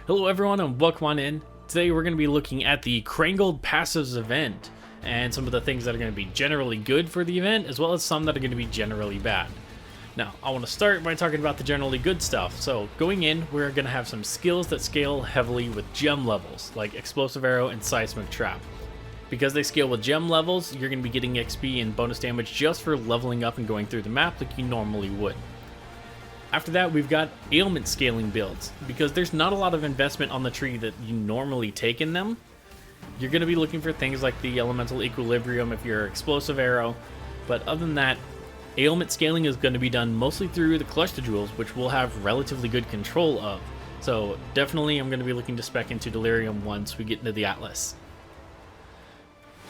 Hello everyone and welcome on in. Today we're going to be looking at the Krangled Passives event and some of the things that are going to be generally good for the event as well as some that are going to be generally bad. Now, I want to start by talking about the generally good stuff. So going in, we're going to have some skills that scale heavily with gem levels, like Explosive Arrow and Seismic Trap. Because they scale with gem levels, you're going to be getting XP and bonus damage just for leveling up and going through the map like you normally would. After that, we've got ailment scaling builds. Because there's not a lot of investment on the tree that you normally take in them, you're going to be looking for things like the Elemental Equilibrium if you're Explosive Arrow. But other than that, ailment scaling is going to be done mostly through the Clutch to Jewels, which we'll have relatively good control of. So definitely I'm going to be looking to spec into Delirium once we get into the Atlas.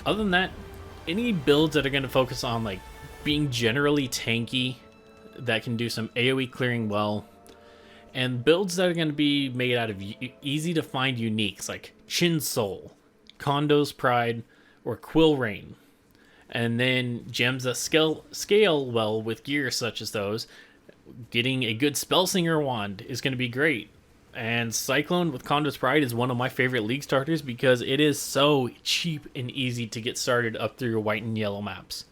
Other than that, any builds that are going to focus on like being generally tanky, that can do some AoE clearing well, and builds that are going to be made out of easy to find uniques like Chin Soul, Kondo's Pride, or Quill Rain. And then gems that scale well with gear such as those. Getting a good Spellsinger wand is going to be great. And Cyclone with Kondo's Pride is one of my favorite league starters because it is so cheap and easy to get started up through your white and yellow maps.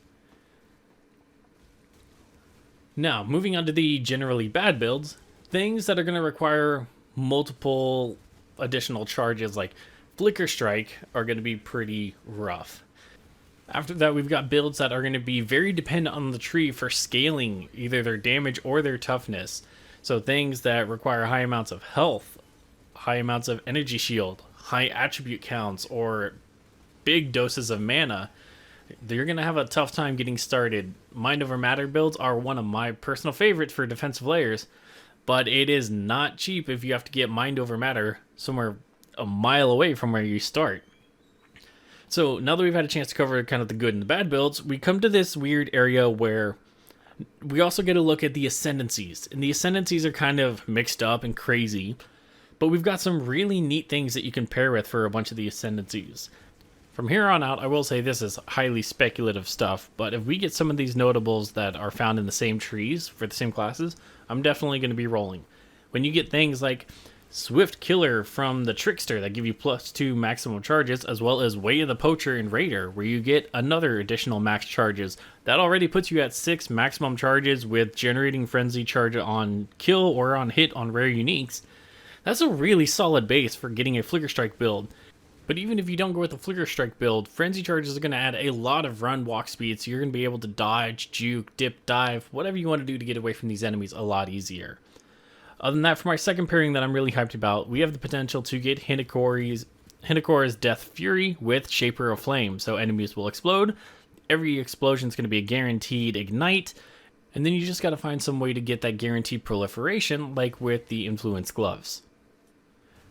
Now, moving on to the generally bad builds, things that are going to require multiple additional charges like Flicker Strike are going to be pretty rough. After that, we've got builds that are going to be very dependent on the tree for scaling either their damage or their toughness. So things that require high amounts of health, high amounts of energy shield, high attribute counts, or big doses of mana, you're going to have a tough time getting started. Mind over matter builds are one of my personal favorites for defensive layers, but it is not cheap if you have to get mind over matter somewhere a mile away from where you start. So now that we've had a chance to cover kind of the good and the bad builds, we come to this weird area where we also get a look at the ascendancies. And the ascendancies are kind of mixed up and crazy, but we've got some really neat things that you can pair with for a bunch of the ascendancies. From here on out, I will say this is highly speculative stuff, but if we get some of these notables that are found in the same trees for the same classes, I'm definitely going to be rolling. When you get things like Swift Killer from the Trickster that give you +2 maximum charges, as well as Way of the Poacher and Raider, where you get another additional max charges, that already puts you at 6 maximum charges with generating Frenzy charge on kill or on hit on rare uniques. That's a really solid base for getting a Flicker Strike build. But even if you don't go with the Flicker Strike build, Frenzy charges are going to add a lot of run walk speed, so you're going to be able to dodge, juke, dip, dive, whatever you want to do to get away from these enemies a lot easier. Other than that, for my second pairing that I'm really hyped about, we have the potential to get Hinakora's Death Fury with Shaper of Flame, so enemies will explode. Every explosion is going to be a guaranteed ignite, and then you just got to find some way to get that guaranteed proliferation, like with the Influence Gloves.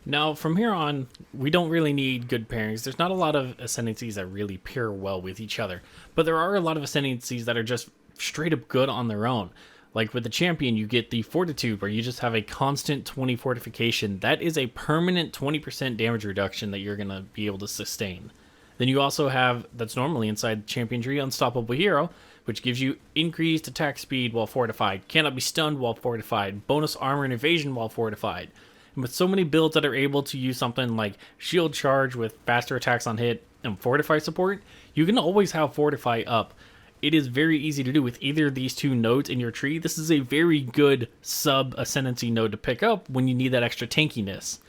Now, from here on, we don't really need good pairings. There's not a lot of ascendancies that really pair well with each other, but there are a lot of ascendancies that are just straight up good on their own. Like with the champion, you get the Fortitude, where you just have a constant 20 fortification. That is a permanent 20% damage reduction that you're going to be able to sustain. Then you also have, that's normally inside the champion tree, Unstoppable Hero, which gives you increased attack speed while fortified, cannot be stunned while fortified, bonus armor and evasion while fortified. And with so many builds that are able to use something like Shield Charge with faster attacks on hit and Fortify support, you can always have Fortify up. It is very easy to do with either of these two nodes in your tree. This is a very good sub-ascendancy node to pick up when you need that extra tankiness.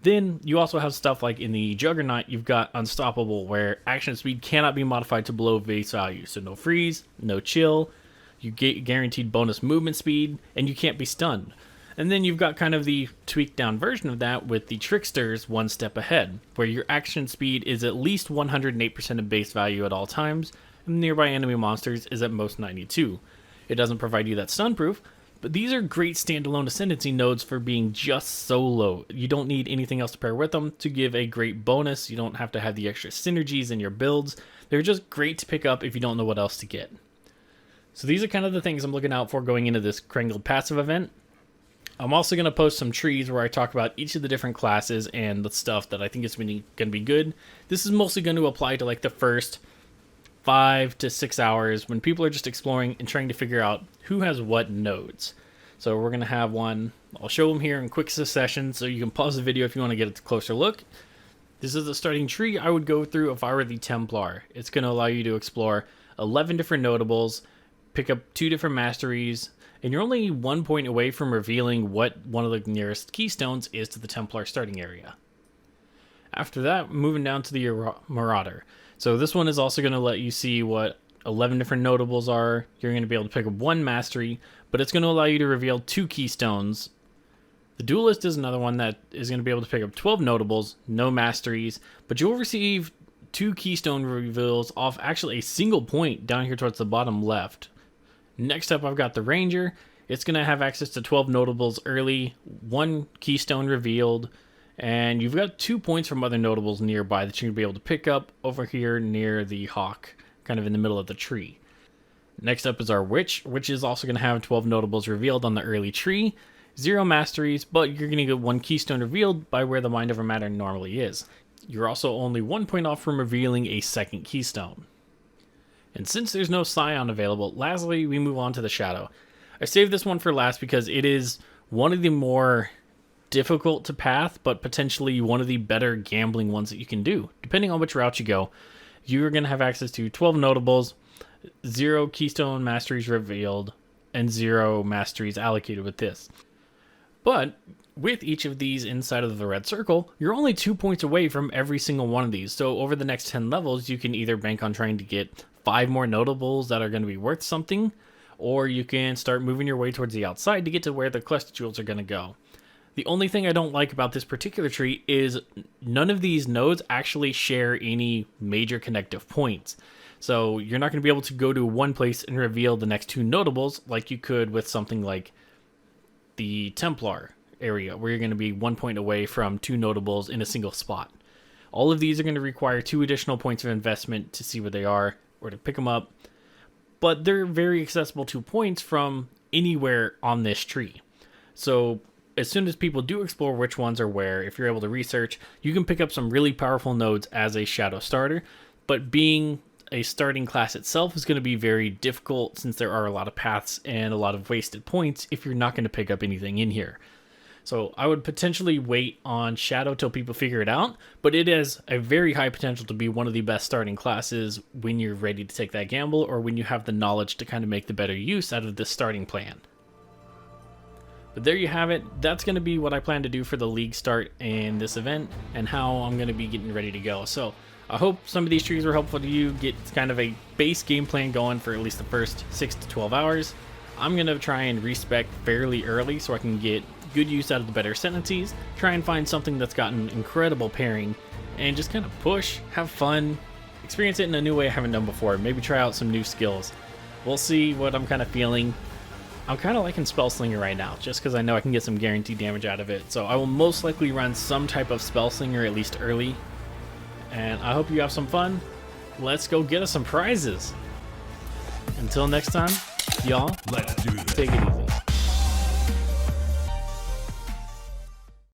Then you also have stuff like in the Juggernaut, you've got Unstoppable, where action speed cannot be modified to below base value. So no freeze, no chill, you get guaranteed bonus movement speed, and you can't be stunned. And then you've got kind of the tweaked down version of that with the Tricksters one step ahead, where your action speed is at least 108% of base value at all times, and nearby enemy monsters is at most 92. It doesn't provide you that stun proof, but these are great standalone ascendancy nodes for being just solo. You don't need anything else to pair with them to give a great bonus. You don't have to have the extra synergies in your builds. They're just great to pick up if you don't know what else to get. So these are kind of the things I'm looking out for going into this Krangled passive event. I'm also going to post some trees where I talk about each of the different classes and the stuff that I think is going to be good. This is mostly going to apply to like the first 5 to 6 hours when people are just exploring and trying to figure out who has what nodes. So we're going to have one I'll show them here in quick succession, so you can pause the video if you want to get a closer look. This is the starting tree I would go through if I were the Templar. It's going to allow you to explore 11 different notables, pick up 2 different masteries, and you're only 1 point away from revealing what one of the nearest keystones is to the Templar starting area. After that, moving down to the Marauder. So this one is also going to let you see what 11 different notables are. You're going to be able to pick up 1 mastery, but it's going to allow you to reveal 2 keystones. The Duelist is another one that is going to be able to pick up 12 notables, no masteries, but you'll receive 2 keystone reveals off actually a single point down here towards the bottom left. Next up, I've got the Ranger. It's going to have access to 12 notables early, 1 keystone revealed, and you've got 2 points from other notables nearby that you're going to be able to pick up over here near the Hawk, kind of in the middle of the tree. Next up is our Witch, which is also going to have 12 notables revealed on the early tree. 0 masteries, but you're going to get 1 keystone revealed by where the Mind Over Matter normally is. You're also only 1 point off from revealing a second keystone. And since there's no Scion available, lastly, we move on to the Shadow. I saved this one for last because it is one of the more difficult to path, but potentially one of the better gambling ones that you can do. Depending on which route you go, you're going to have access to 12 notables, 0 keystone masteries revealed, and 0 masteries allocated with this. But with each of these inside of the red circle, you're only 2 points away from every single one of these. So over the next 10 levels, you can either bank on trying to get 5 more notables that are going to be worth something, or you can start moving your way towards the outside to get to where the cluster jewels are going to go. The only thing I don't like about this particular tree is none of these nodes actually share any major connective points. So you're not going to be able to go to one place and reveal the next 2 notables like you could with something like the Templar area, where you're going to be 1 point away from 2 notables in a single spot. All of these are going to require 2 additional points of investment to see where they are or to pick them up, but they're very accessible 2 points from anywhere on this tree. So as soon as people do explore which ones are where, if you're able to research, you can pick up some really powerful nodes as a Shadow starter, but being a starting class itself is going to be very difficult since there are a lot of paths and a lot of wasted points if you're not going to pick up anything in here. So I would potentially wait on Shadow till people figure it out, but it has a very high potential to be one of the best starting classes when you're ready to take that gamble or when you have the knowledge to kind of make the better use out of this starting plan. But there you have it. That's going to be what I plan to do for the league start in this event and how I'm going to be getting ready to go. So I hope some of these trees were helpful to you, get kind of a base game plan going for at least the first 6 to 12 hours. I'm going to try and respec fairly early so I can get good use out of the better sentences, try and find something that's got an incredible pairing, and just kind of push, have fun, experience it in a new way I haven't done before, maybe try out some new skills. We'll see what I'm kind of feeling. I'm kind of liking Spell Slinger right now, just because I know I can get some guaranteed damage out of it, so I will most likely run some type of Spell Slinger at least early. And I hope you have some fun. Let's go get us some prizes. Until next time, y'all, Let's do this. take it easy.